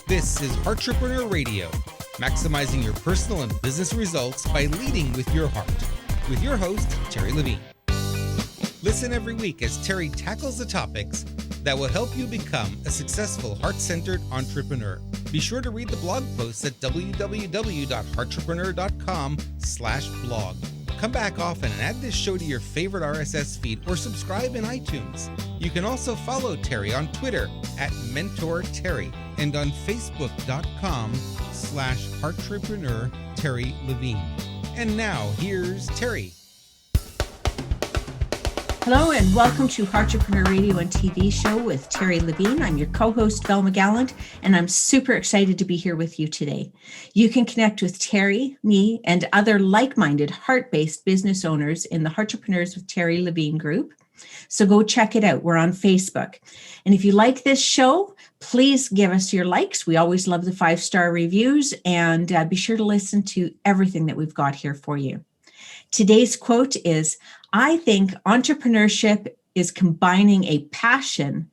This is Heartrepreneur Radio, maximizing your personal and business results by leading with your heart. With your host, Terri Levine. Listen every week as Terri tackles the topics that will help you become a successful heart-centered entrepreneur. Be sure to read the blog posts at www.heartrepreneur.com/blog. Come back often and add this show to your favorite RSS feed or subscribe in iTunes. You can also follow Terri on Twitter at MentorTerri and on Facebook.com/Heartrepreneur Terri Levine. And now here's Terri. Hello and welcome to Heartrepreneur Radio and TV show with Terri Levine. I'm your co-host, Velma Gallant, and I'm super excited to be here with you today. You can connect with Terri, me, and other like-minded heart-based business owners in the Heartrepreneurs with Terri Levine group. So go check it out. We're on Facebook. And if you like this show, please give us your likes. We always love the 5-star reviews, and be sure to listen to everything that we've got here for you. Today's quote is, "I think entrepreneurship is combining a passion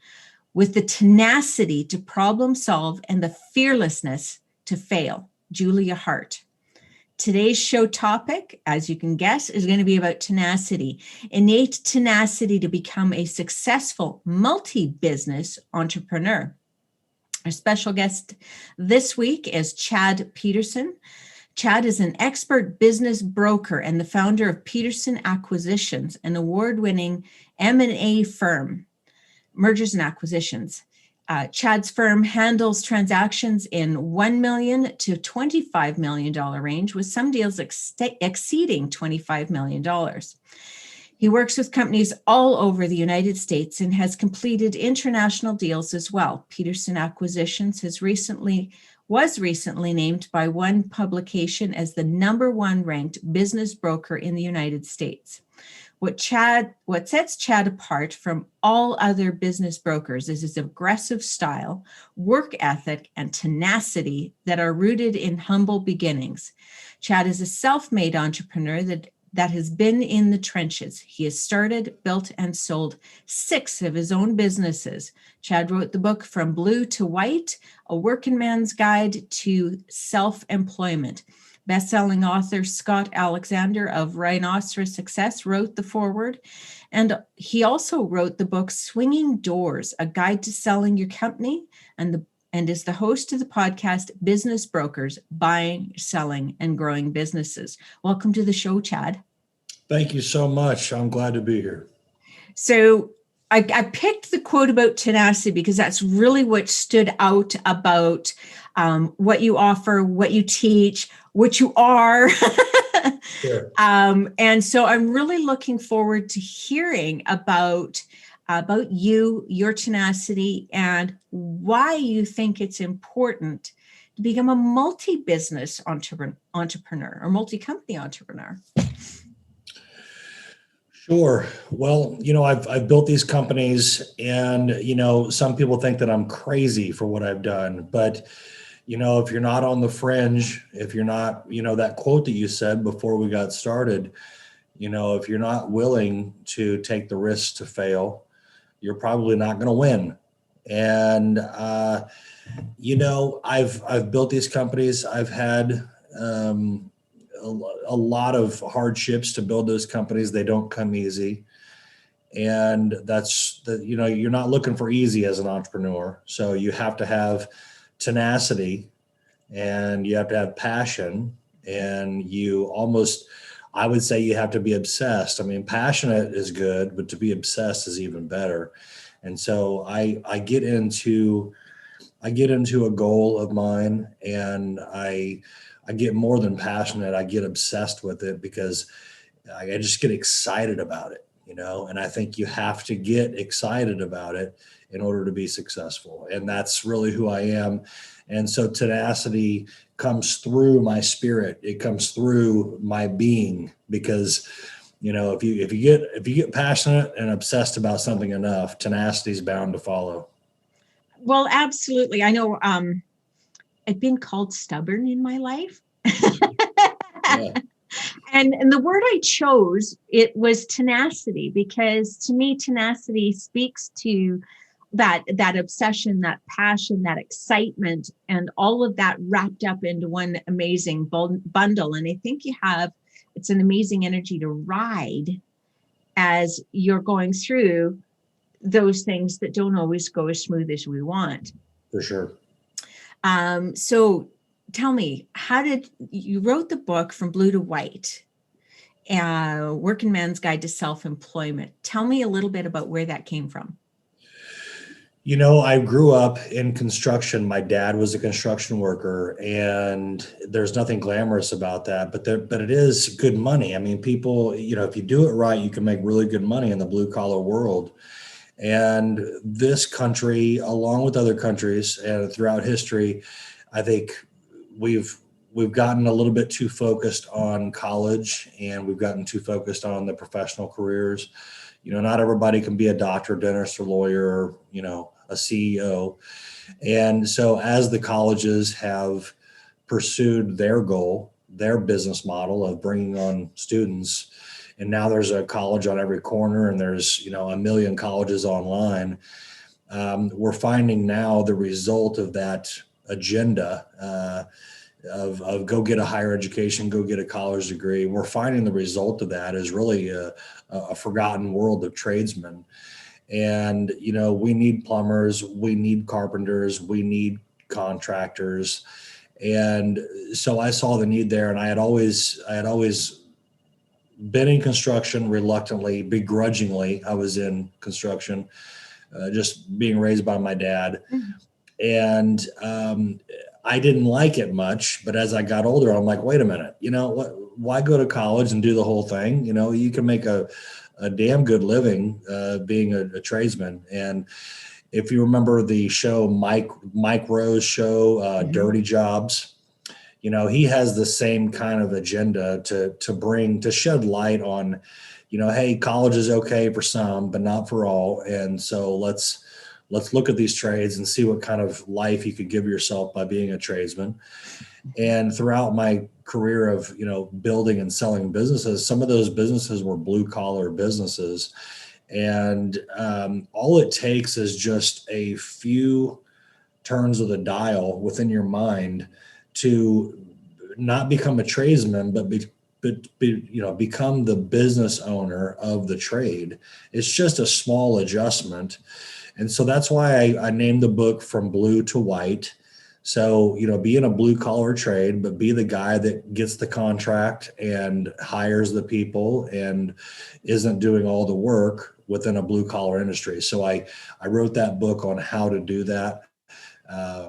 with the tenacity to problem solve and the fearlessness to fail." Julia Hart. Today's show topic, as you can guess, is going to be about tenacity, innate tenacity to become a successful multi-business entrepreneur. Our special guest this week is Chad Peterson. Chad is an expert business broker and the founder of Peterson Acquisitions, an award-winning M&A firm, mergers and acquisitions. Chad's firm handles transactions in $1 million to $25 million range, with some deals exceeding $25 million. He works with companies all over the United States and has completed international deals as well. Peterson Acquisitions was recently named by one publication as the #1 ranked business broker in the United States. What sets Chad apart from all other business brokers is his aggressive style, work ethic, and tenacity that are rooted in humble beginnings. Chad is a self-made entrepreneur that has been in the trenches. He has started, built, and sold 6 of his own businesses. Chad wrote the book From Blue to White, A Working Man's Guide to Self-Employment. Best-selling author Scott Alexander of Rhinoceros Success wrote the foreword. And he also wrote the book Swinging Doors, A Guide to Selling Your Company, and is the host of the podcast Business Brokers, Buying, Selling, and Growing Businesses. Welcome to the show, Chad. Thank you so much. I'm glad to be here. So I picked the quote about tenacity because that's really what stood out about what you offer, what you teach, what you are. Sure. And so I'm really looking forward to hearing about you, your tenacity, and why you think it's important to become a multi-business entrepreneur or multi-company entrepreneur. Sure. Well, I've built these companies, and, some people think that I'm crazy for what I've done. But, if you're not on the fringe, if you're not, that quote that you said before we got started, if you're not willing to take the risk to fail, you're probably not going to win. And, I've built these companies. I've had a lot of hardships to build those companies. They don't come easy. And you're not looking for easy as an entrepreneur. So you have to have tenacity, and you have to have passion, and I would say you have to be obsessed. I mean, passionate is good, but to be obsessed is even better. And so I get into a goal of mine, and I get more than passionate. I get obsessed with it because I just get excited about it, and I think you have to get excited about it in order to be successful. And that's really who I am. And so tenacity comes through my spirit. It comes through my being, because, if you get passionate and obsessed about something enough, tenacity is bound to follow. Well, absolutely. I know I've been called stubborn in my life. Yeah. And the word I chose, it was tenacity, because to me, tenacity speaks to that obsession, that passion, that excitement, and all of that wrapped up into one amazing bundle. And I think it's an amazing energy to ride as you're going through those things that don't always go as smooth as we want. For sure. So tell me, you wrote the book From Blue to White, Working Man's Guide to Self-Employment. Tell me a little bit about where that came from. I grew up in construction. My dad was a construction worker, and there's nothing glamorous about that, but it is good money. I mean, people, if you do it right, you can make really good money in the blue collar world. And this country, along with other countries and throughout history, I think we've gotten a little bit too focused on college, and we've gotten too focused on the professional careers. Not everybody can be a doctor, dentist, or lawyer, or, a CEO. And so as the colleges have pursued their goal, their business model of bringing on students, and now there's a college on every corner, and there's, a million colleges online, we're finding now the result of that agenda of go get a higher education, go get a college degree. We're finding the result of that is really a forgotten world of tradesmen. And, we need plumbers, we need carpenters, we need contractors. And so I saw the need there, and I had always been in construction reluctantly, begrudgingly. I was in construction, just being raised by my dad. Mm-hmm. And I didn't like it much, but as I got older, I'm like, wait a minute, why go to college and do the whole thing? You can make a damn good living being a tradesman. And if you remember the show, Mike Rowe's show, mm-hmm. Dirty Jobs, he has the same kind of agenda to shed light on, hey, college is okay for some, but not for all. And so let's look at these trades and see what kind of life you could give yourself by being a tradesman. And throughout my career of, building and selling businesses, some of those businesses were blue collar businesses. And all it takes is just a few turns of the dial within your mind to not become a tradesman, but become the business owner of the trade. It's just a small adjustment. And so that's why I named the book From Blue to White. So, be in a blue collar trade, but be the guy that gets the contract and hires the people and isn't doing all the work within a blue collar industry. So I wrote that book on how to do that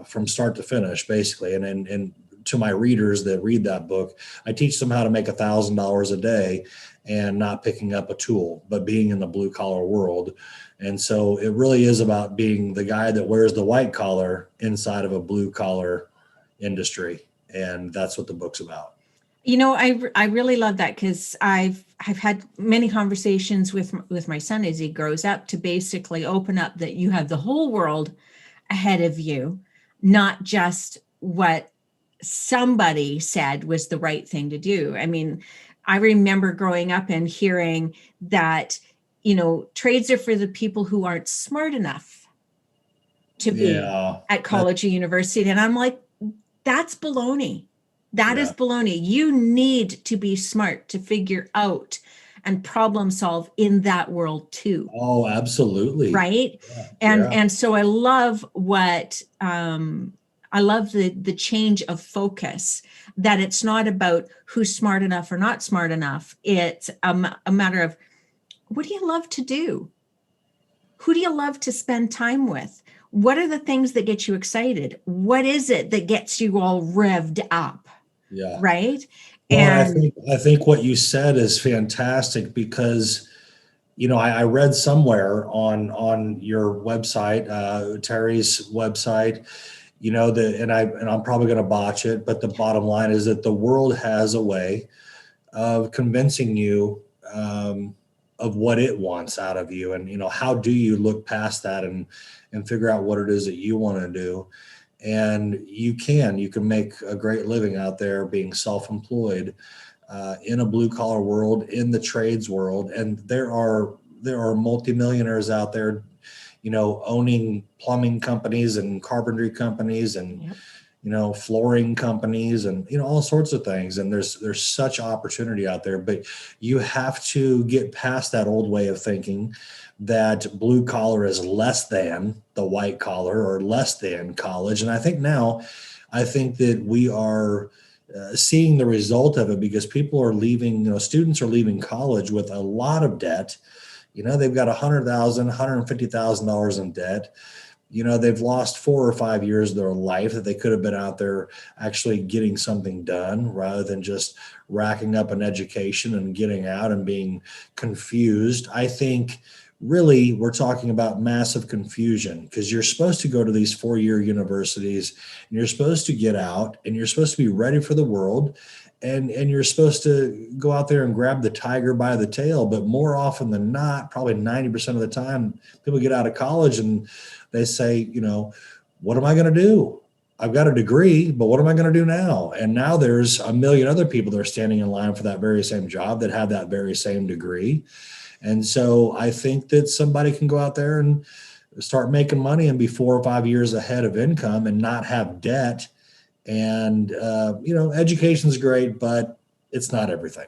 from start to finish, basically. And to my readers that read that book, I teach them how to make $1,000 a day and not picking up a tool, but being in the blue collar world. And so it really is about being the guy that wears the white collar inside of a blue collar industry. And that's what the book's about. I really love that, because I've had many conversations with my son as he grows up to basically open up that you have the whole world ahead of you, not just what somebody said was the right thing to do. I mean, I remember growing up and hearing that, trades are for the people who aren't smart enough to be at college or university. And I'm like, that's baloney. That is baloney. You need to be smart to figure out and problem solve in that world too. Oh, absolutely. Right. And so I love the change of focus, that it's not about who's smart enough or not smart enough. It's a matter of, what do you love to do? Who do you love to spend time with? What are the things that get you excited? What is it that gets you all revved up? Yeah. Right. Well, and I think what you said is fantastic, because, I read somewhere on your website, Terri's website, and I'm probably going to botch it, but the bottom line is that the world has a way of convincing you of what it wants out of you. And, how do you look past that and figure out what it is that you want to do? And you can make a great living out there being self-employed in a blue collar world, in the trades world. And there are multimillionaires out there, owning plumbing companies and carpentry companies and, Yep. Flooring companies and, all sorts of things. And there's such opportunity out there, but you have to get past that old way of thinking that blue collar is less than the white collar or less than college. And I think that we are seeing the result of it, because people are leaving, students are leaving college with a lot of debt. They've got $100,000, $150,000 in debt. They've lost 4 or 5 years of their life that they could have been out there actually getting something done, rather than just racking up an education and getting out and being confused. I think really we're talking about massive confusion, because you're supposed to go to these 4-year universities and you're supposed to get out and you're supposed to be ready for the world. And you're supposed to go out there and grab the tiger by the tail. But more often than not, probably 90% of the time, people get out of college and they say, what am I going to do? I've got a degree, but what am I going to do now? And now there's a million other people that are standing in line for that very same job that have that very same degree. And so I think that somebody can go out there and start making money and be 4 or 5 years ahead of income and not have debt. And, education's great, but it's not everything.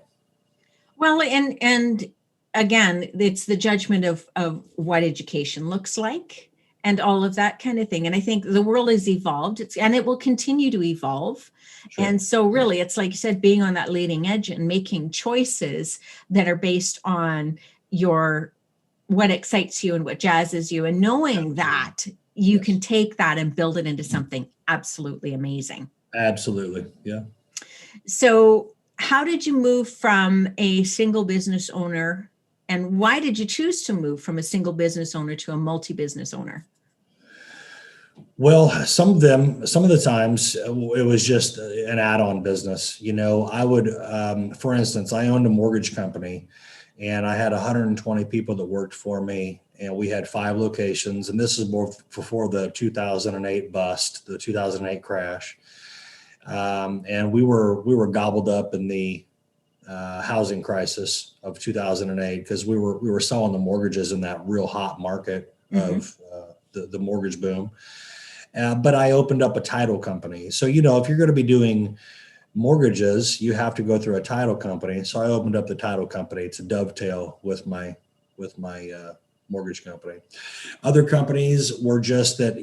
Well, and again, it's the judgment of what education looks like and all of that kind of thing. And I think the world has evolved, and it will continue to evolve. Sure. And so really, it's like you said, being on that leading edge and making choices that are based on what excites you and what jazzes you, and knowing that you can take that and build it into something absolutely amazing. Absolutely. Yeah. So how did you move from a single business owner, and why did you choose to move from a single business owner to a multi-business owner? Well, some of the times it was just an add-on business. I would, for instance, I owned a mortgage company and I had 120 people that worked for me, and we had 5 locations. And this is before the 2008 bust, the 2008 crash. And we were gobbled up in the housing crisis of 2008, because we were selling the mortgages in that real hot market of the mortgage boom. But I opened up a title company. So, if you're going to be doing mortgages, you have to go through a title company. So I opened up the title company to dovetail with my mortgage company. Other companies were just that,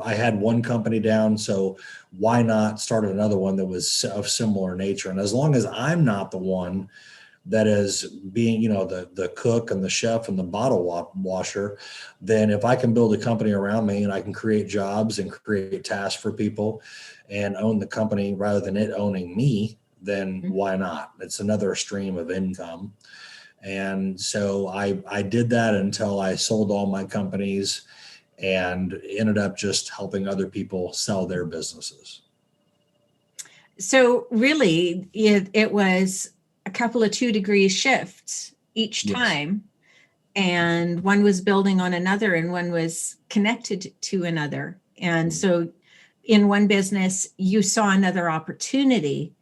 I had one company down, so why not start another one that was of similar nature? And as long as I'm not the one that is being, the cook and the chef and the bottle washer, then if I can build a company around me and I can create jobs and create tasks for people and own the company rather than it owning me, then why not? It's another stream of income. And so I did that until I sold all my companies and ended up just helping other people sell their businesses. So really, it was a couple of 2-degree shifts each time. And one was building on another and one was connected to another. And so in one business, you saw another opportunity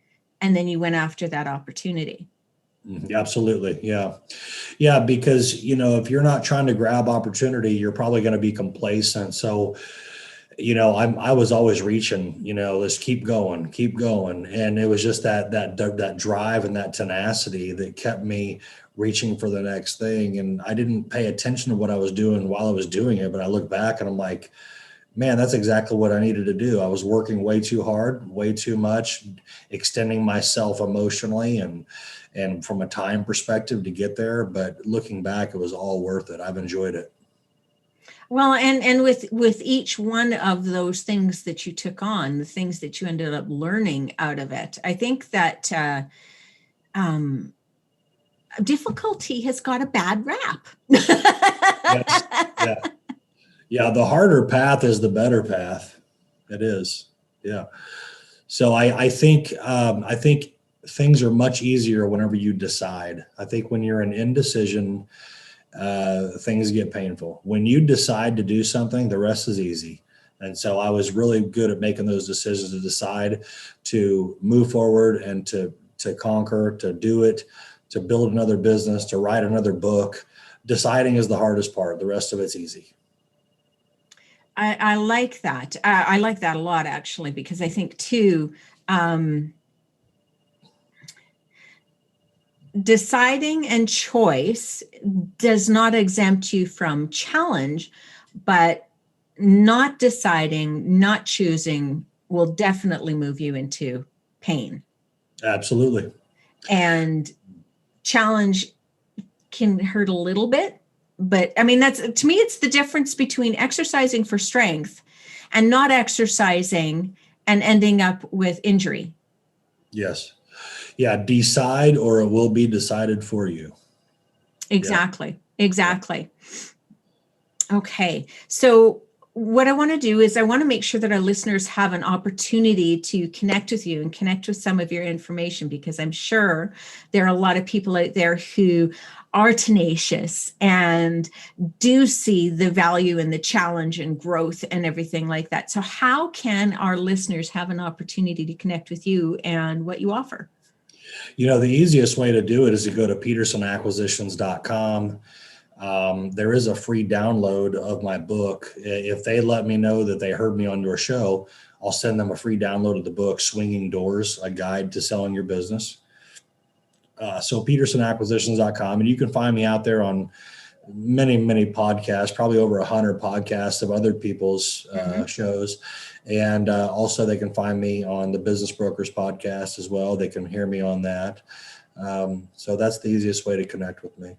and then you went after that opportunity. Absolutely. Yeah. Yeah. Because, if you're not trying to grab opportunity, you're probably going to be complacent. So, I was always reaching, let's keep going. And it was just that drive and that tenacity that kept me reaching for the next thing. And I didn't pay attention to what I was doing while I was doing it, but I look back and I'm like, man, that's exactly what I needed to do. I was working way too hard, way too much, extending myself emotionally and from a time perspective to get there. But looking back, it was all worth it. I've enjoyed it. Well, and with each one of those things that you took on, the things that you ended up learning out of it, I think that difficulty has got a bad rap. Yes. Yeah. Yeah. The harder path is the better path. It is. Yeah. So I think things are much easier whenever you decide. I think when you're in indecision, things get painful. When you decide to do something, the rest is easy. And so I was really good at making those decisions to decide to move forward and to conquer, to do it, to build another business, to write another book. Deciding is the hardest part. The rest of it's easy. I like that. I like that a lot, actually, because I think too, deciding and choice does not exempt you from challenge, but not deciding, not choosing will definitely move you into pain. Absolutely. And challenge can hurt a little bit, but I mean, that's, to me, it's the difference between exercising for strength and not exercising and ending up with injury. Yes. Yeah. Decide, or it will be decided for you. Exactly. Yeah. Exactly. Yeah. Okay. So what I want to do is I want to make sure that our listeners have an opportunity to connect with you and connect with some of your information, because I'm sure there are a lot of people out there who are tenacious and do see the value and the challenge and growth and everything like that. So how can our listeners have an opportunity to connect with you and what you offer? The easiest way to do it is to go to petersonacquisitions.com. There is a free download of my book. If they let me know that they heard me on your show, I'll send them a free download of the book, Swinging Doors, A Guide to Selling Your Business. So petersonacquisitions.com, and you can find me out there on many, many podcasts, probably over 100 podcasts of other people's shows. And also they can find me on the Business Brokers podcast as well. They can hear me on that. So that's the easiest way to connect with me.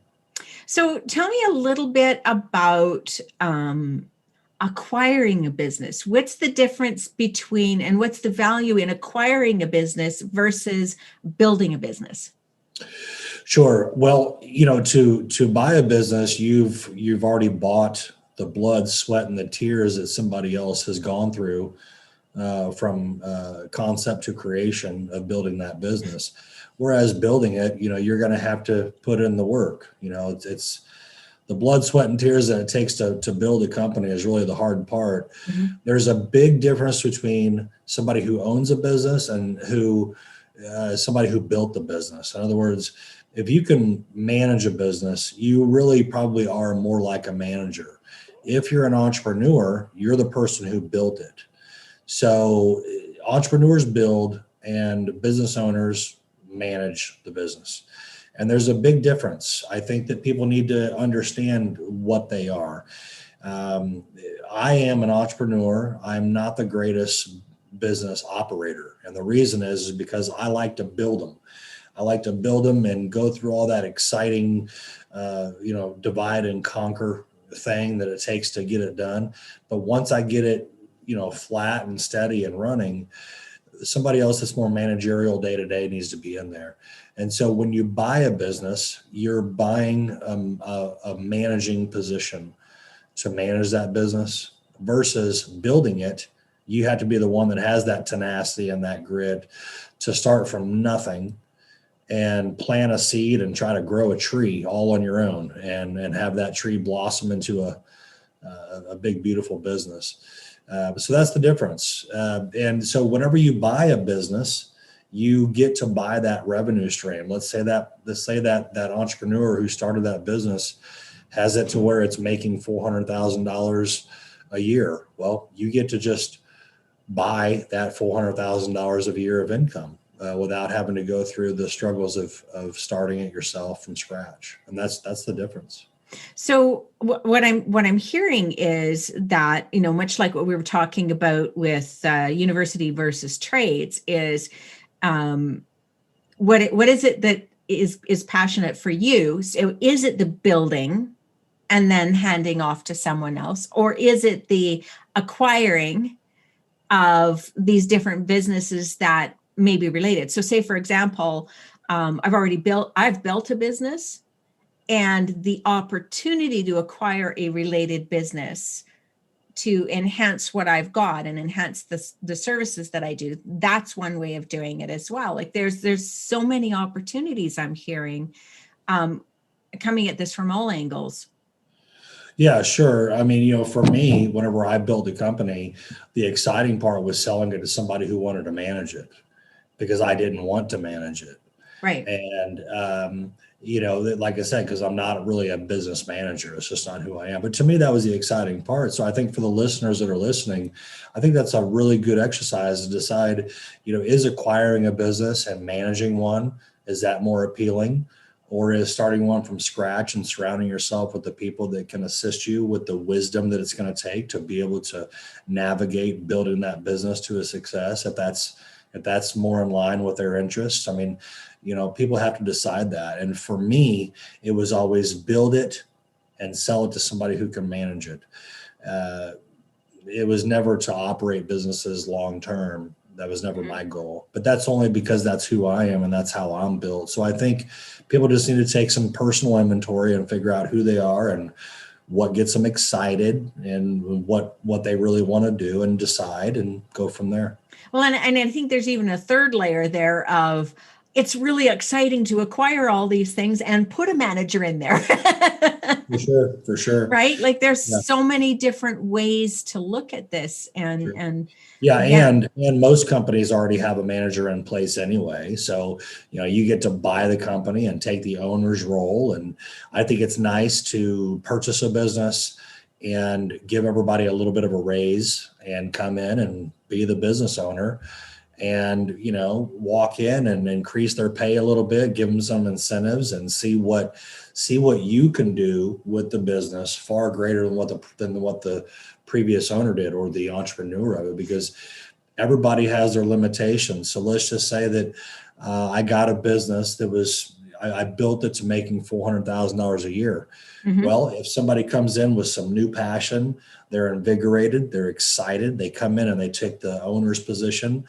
So tell me a little bit about acquiring a business. What's the difference between, and what's the value in acquiring a business versus building a business? Sure. Well, to buy a business, you've already bought the blood, sweat, and the tears that somebody else has gone through from concept to creation of building that business. Whereas building it, you're going to have to put in the work. It's the blood, sweat, and tears that it takes to build a company is really the hard part. Mm-hmm. There's a big difference between somebody who owns a business and somebody who built the business. In other words, if you can manage a business, you really probably are more like a manager. If you're an entrepreneur, you're the person who built it. So entrepreneurs build and business owners manage the business. And there's a big difference. I think that people need to understand what they are. I am an entrepreneur. I'm not the greatest business operator. And the reason is because I like to build them. I like to build them and go through all that exciting, divide and conquer thing that it takes to get it done. But once I get it, flat and steady and running, somebody else that's more managerial day to day needs to be in there. And so when you buy a business, you're buying a managing position to manage that business, versus building it. You have to be the one that has that tenacity and that grit to start from nothing and plant a seed and try to grow a tree all on your own and have that tree blossom into a big, beautiful business. So that's the difference. And so whenever you buy a business, you get to buy that revenue stream. Let's say that entrepreneur who started that business has it to where it's making $400,000 a year. Well, you get to just buy that $400,000 a year of income without having to go through the struggles of starting it yourself from scratch. And that's the difference. So what I'm hearing is that, much like what we were talking about with university versus trades, is what is it that is passionate for you? So is it the building and then handing off to someone else, or is it the acquiring of these different businesses that may be related? So say, for example, I've built a business, and the opportunity to acquire a related business to enhance what I've got and enhance the services that I do. That's one way of doing it as well. Like there's so many opportunities I'm hearing coming at this from all angles. Yeah, sure. I mean, for me, whenever I built a company, the exciting part was selling it to somebody who wanted to manage it, because I didn't want to manage it. Right. And, like I said, because I'm not really a business manager, it's just not who I am. But to me, that was the exciting part. So I think for the listeners that are listening, I think that's a really good exercise to decide, is acquiring a business and managing one, is that more appealing? Or is starting one from scratch and surrounding yourself with the people that can assist you with the wisdom that it's going to take to be able to navigate building that business to a success, if that's more in line with their interests? I mean, people have to decide that. And for me, it was always build it and sell it to somebody who can manage it. It was never to operate businesses long term. That was never my goal, but that's only because that's who I am and that's how I'm built. So I think people just need to take some personal inventory and figure out who they are and what gets them excited and what they really want to do, and decide and go from there. Well, and I think there's even a third layer there of, it's really exciting to acquire all these things and put a manager in there. For sure. Right? Like there's so many different ways to look at this, and most companies already have a manager in place anyway. So, you get to buy the company and take the owner's role. And I think it's nice to purchase a business and give everybody a little bit of a raise and come in and be the business owner and, walk in and increase their pay a little bit, give them some incentives, and see what you can do with the business far greater than what the previous owner did, or the entrepreneur of it, because everybody has their limitations. So let's just say that I got a business that I built it to making $400,000 a year. Mm-hmm. Well, if somebody comes in with some new passion, they're invigorated, they're excited, they come in and they take the owner's position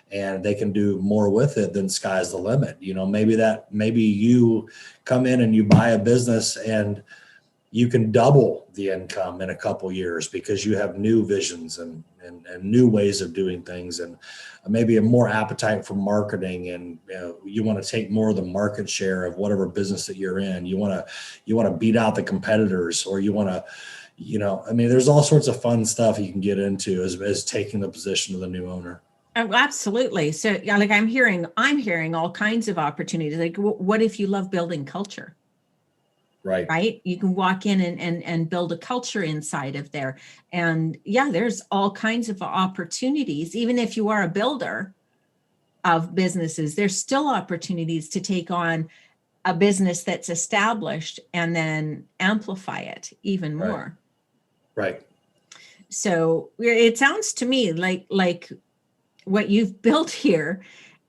and they can do more with it, then sky's the limit. Maybe you come in and you buy a business and you can double the income in a couple years because you have new visions and new ways of doing things, and maybe a more appetite for marketing, and you want to take more of the market share of whatever business that you're in. You want to beat out the competitors, or you want to, there's all sorts of fun stuff you can get into as taking the position of the new owner. Oh, absolutely. So like I'm hearing all kinds of opportunities. Like, what if you love building culture? Right. You can walk in and build a culture inside of there. And there's all kinds of opportunities. Even if you are a builder of businesses, there's still opportunities to take on a business that's established and then amplify it even more. Right. So it sounds to me like what you've built here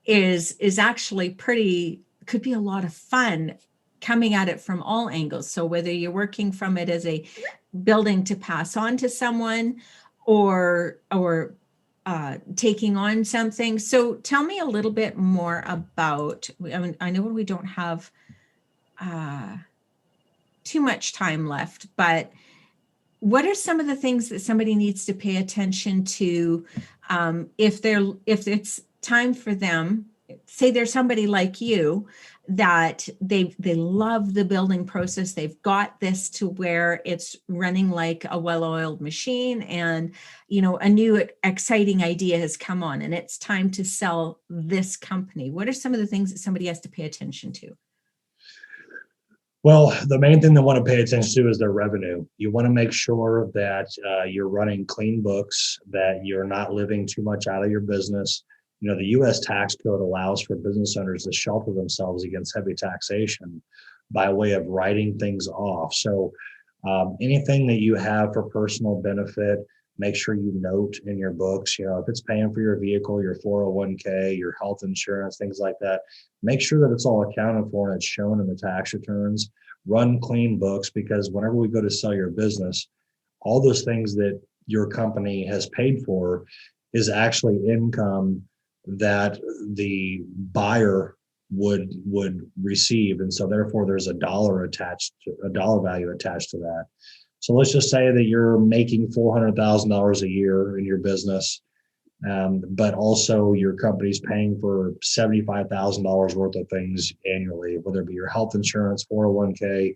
is actually could be a lot of fun, coming at it from all angles. So whether you're working from it as a building to pass on to someone, or taking on something. So tell me a little bit more about, I know we don't have too much time left, but what are some of the things that somebody needs to pay attention to if it's time for them? Say there's somebody like you that they love the building process. They've got this to where it's running like a well-oiled machine, and a new exciting idea has come on and it's time to sell this company. What are some of the things that somebody has to pay attention to? Well, the main thing they want to pay attention to is their revenue. You want to make sure that you're running clean books, that you're not living too much out of your business. The U.S. tax code allows for business owners to shelter themselves against heavy taxation by way of writing things off. So anything that you have for personal benefit, make sure you note in your books, if it's paying for your vehicle, your 401k, your health insurance, things like that, make sure that it's all accounted for and it's shown in the tax returns. Run clean books, because whenever we go to sell your business, all those things that your company has paid for is actually income that the buyer would receive. And so therefore there's a dollar value attached to that. So let's just say that you're making $400,000 a year in your business, but also your company's paying for $75,000 worth of things annually, whether it be your health insurance, 401k,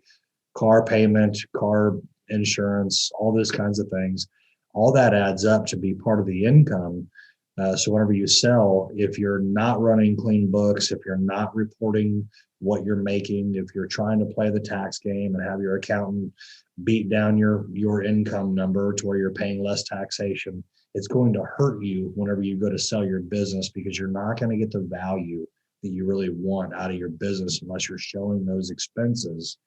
car payment, car insurance, all those kinds of things. All that adds up to be part of the income So whenever you sell, if you're not running clean books, if you're not reporting what you're making, if you're trying to play the tax game and have your accountant beat down your income number to where you're paying less taxation, it's going to hurt you whenever you go to sell your business, because you're not going to get the value that you really want out of your business unless you're showing those expenses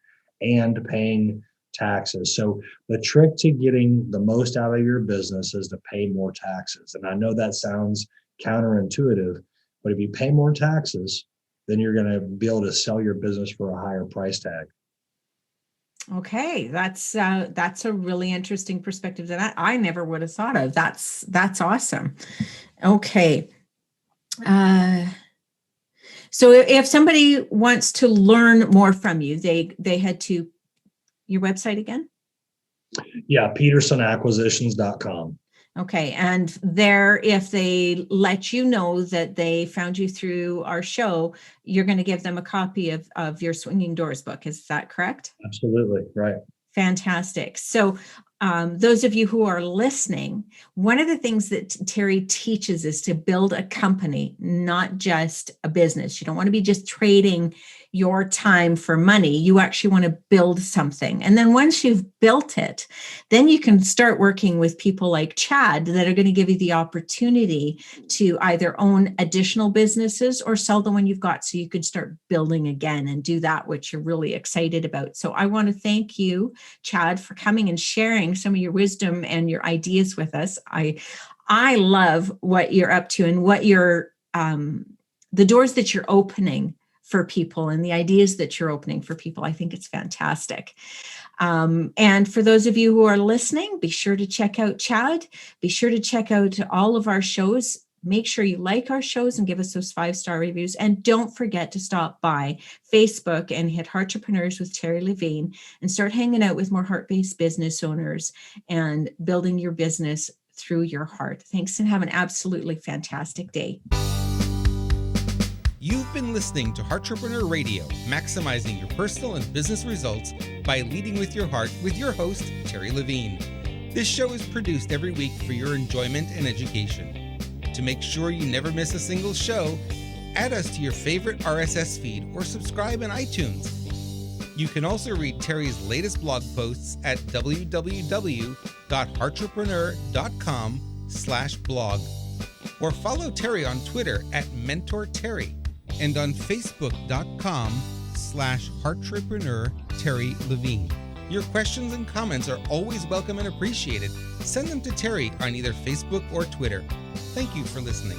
and paying taxes. So the trick to getting the most out of your business is to pay more taxes. And I know that sounds counterintuitive, but if you pay more taxes, then you're going to be able to sell your business for a higher price tag. Okay, that's a really interesting perspective that I never would have thought of. That's awesome. Okay. So if somebody wants to learn more from you, they head to your website again? Yeah, PetersonAcquisitions.com. Okay. And there, if they let you know that they found you through our show, you're going to give them a copy of your Swinging Doors book. Is that correct? Absolutely. Right. Fantastic. So those of you who are listening, one of the things that Terri teaches is to build a company, not just a business. You don't want to be just trading your time for money. You actually want to build something. And then once you've built it, then you can start working with people like Chad that are going to give you the opportunity to either own additional businesses or sell the one you've got, so you could start building again and do that which you're really excited about. So I want to thank you, Chad, for coming and sharing some of your wisdom and your ideas with us. I love what you're up to and what you're the doors that you're opening for people and the ideas that you're opening for people. I think it's fantastic. And for those of you who are listening, be sure to check out Chad. Be sure to check out all of our shows. Make sure you like our shows and give us those 5-star reviews. And don't forget to stop by Facebook and hit Heartrepreneurs with Terri Levine and start hanging out with more heart-based business owners and building your business through your heart. Thanks, and have an absolutely fantastic day. You've been listening to Heartrepreneur Radio, maximizing your personal and business results by leading with your heart, with your host, Terri Levine. This show is produced every week for your enjoyment and education. To make sure you never miss a single show, add us to your favorite RSS feed or subscribe in iTunes. You can also read Terri's latest blog posts at www.heartrepreneur.com/blog, or follow Terri on Twitter at MentorTerri and on Facebook.com/Heartrepreneur Terri Levine. Your questions and comments are always welcome and appreciated. Send them to Terri on either Facebook or Twitter. Thank you for listening.